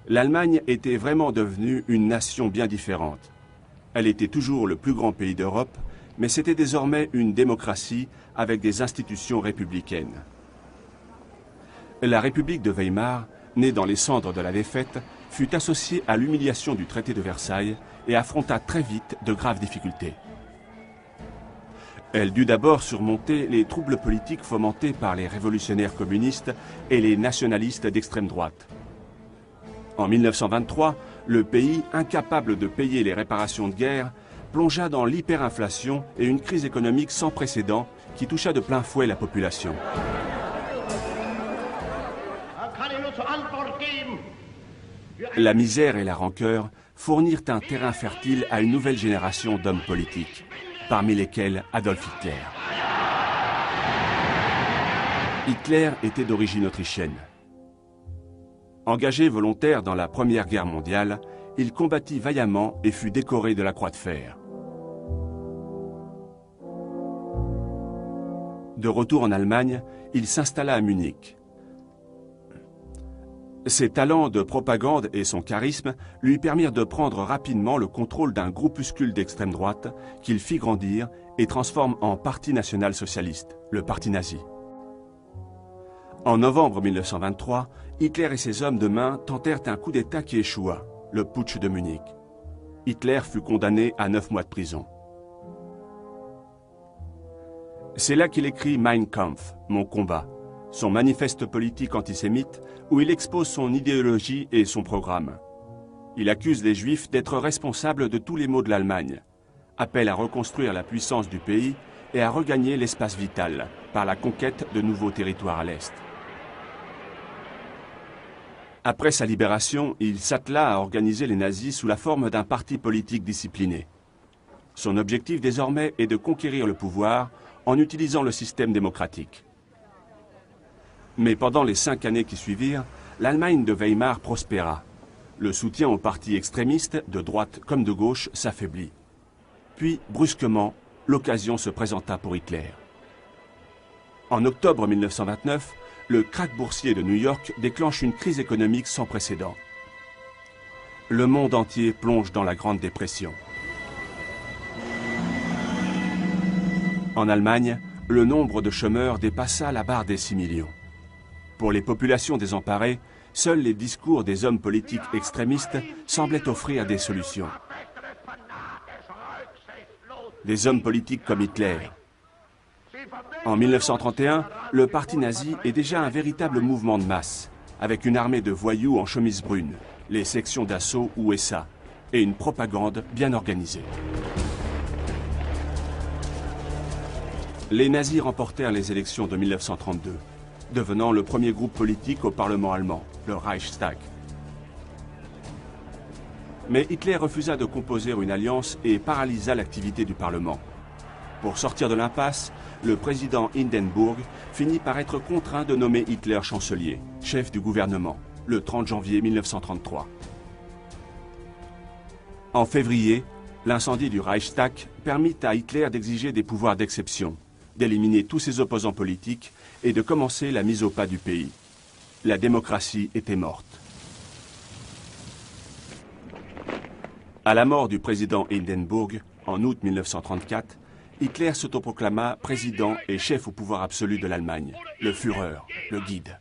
L'Allemagne était vraiment devenue une nation bien différente. Elle était toujours le plus grand pays d'Europe, mais c'était désormais une démocratie avec des institutions républicaines. La République de Weimar, née dans les cendres de la défaite, fut associée à l'humiliation du traité de Versailles et affronta très vite de graves difficultés. Elle dut d'abord surmonter les troubles politiques fomentés par les révolutionnaires communistes et les nationalistes d'extrême droite. En 1923, le pays, incapable de payer les réparations de guerre, plongea dans l'hyperinflation et une crise économique sans précédent qui toucha de plein fouet la population. La misère et la rancœur fournirent un terrain fertile à une nouvelle génération d'hommes politiques, parmi lesquels Adolf Hitler. Hitler était d'origine autrichienne. Engagé volontaire dans la Première Guerre mondiale, il combattit vaillamment et fut décoré de la Croix de fer. De retour en Allemagne, il s'installa à Munich. Ses talents de propagande et son charisme lui permirent de prendre rapidement le contrôle d'un groupuscule d'extrême droite qu'il fit grandir et transforme en Parti national-socialiste, le Parti nazi. En novembre 1923, Hitler et ses hommes de main tentèrent un coup d'État qui échoua, le putsch de Munich. Hitler fut condamné à 9 mois de prison. C'est là qu'il écrit Mein Kampf, mon combat, son manifeste politique antisémite où il expose son idéologie et son programme. Il accuse les Juifs d'être responsables de tous les maux de l'Allemagne, appelle à reconstruire la puissance du pays et à regagner l'espace vital par la conquête de nouveaux territoires à l'Est. Après sa libération, il s'attela à organiser les nazis sous la forme d'un parti politique discipliné. Son objectif désormais est de conquérir le pouvoir en utilisant le système démocratique. Mais pendant les 5 années qui suivirent, l'Allemagne de Weimar prospéra. Le soutien aux partis extrémistes, de droite comme de gauche, s'affaiblit. Puis, brusquement, l'occasion se présenta pour Hitler. En octobre 1929, le krach boursier de New York déclenche une crise économique sans précédent. Le monde entier plonge dans la Grande Dépression. En Allemagne, le nombre de chômeurs dépassa la barre des 6 millions. Pour les populations désemparées, seuls les discours des hommes politiques extrémistes semblaient offrir des solutions. Des hommes politiques comme Hitler. En 1931, le parti nazi est déjà un véritable mouvement de masse, avec une armée de voyous en chemise brune, les sections d'assaut USA, et une propagande bien organisée. Les nazis remportèrent les élections de 1932, devenant le premier groupe politique au Parlement allemand, le Reichstag. Mais Hitler refusa de composer une alliance et paralysa l'activité du Parlement. Pour sortir de l'impasse, le président Hindenburg finit par être contraint de nommer Hitler chancelier, chef du gouvernement, le 30 janvier 1933. En février, l'incendie du Reichstag permit à Hitler d'exiger des pouvoirs d'exception, d'éliminer tous ses opposants politiques et de commencer la mise au pas du pays. La démocratie était morte. À la mort du président Hindenburg, en août 1934, Hitler s'autoproclama président et chef au pouvoir absolu de l'Allemagne, le Führer, le guide.